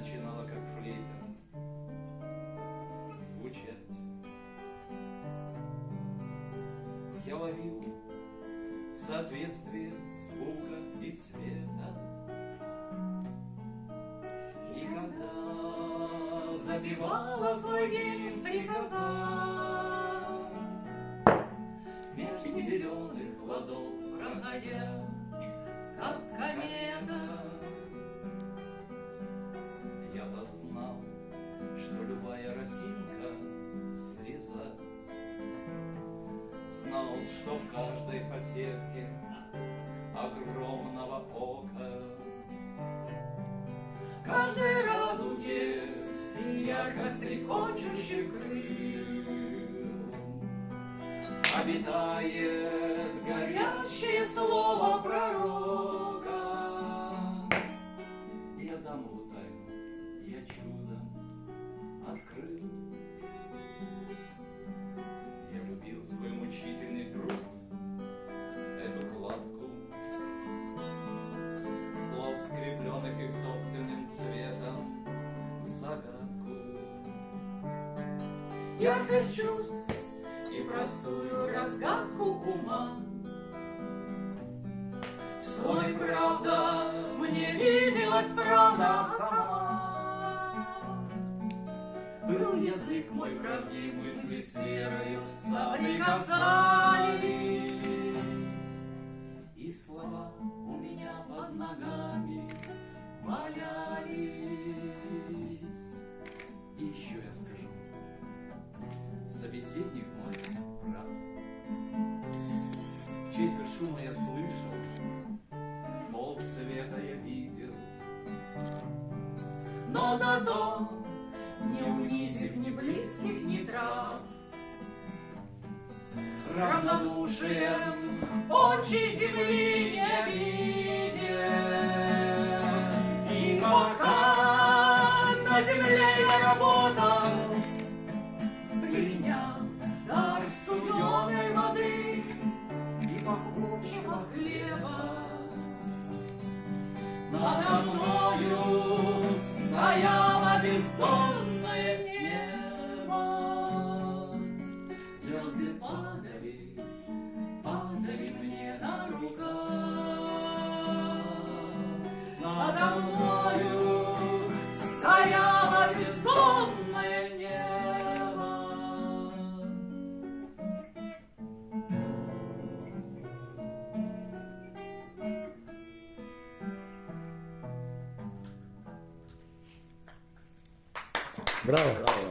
начинала, как флейта, звучать. Я ловил соответствие звука и цвета, и когда забивала свой гимн стрекоза, меж зеленых ладов проходя, как комета, я-то знал, что любая росинка слеза, знал, что в каждой фасетке огромного ока, каждой радуге ярко стрекочущих крыл обитает горячее слово пророка. Я дамову тайну, я чудом открыл. Я любил свой мучительный труд, эту кладку слов, скрепленных их собственным цветом, загадку. Яркость чувств и простую разгадку ума. В свой, правда, мне виделась правда сама. Был язык мой правдив, мысли с верою соприкасались, и слова у меня под ногами валялись. И еще я скажу, собеседник мой прав. Четверть шума я слышал, пол света я видел, но зато не унизив ни близких, ни трав, равнодушием очи земли не видел. И пока на земле я работал, приняв дар студеной воды и пахучего хлеба, надо мною стояло бездонное небо. Звезды падали, падали мне на руках. Надо мною стояло бездонное небо. Браво! Браво!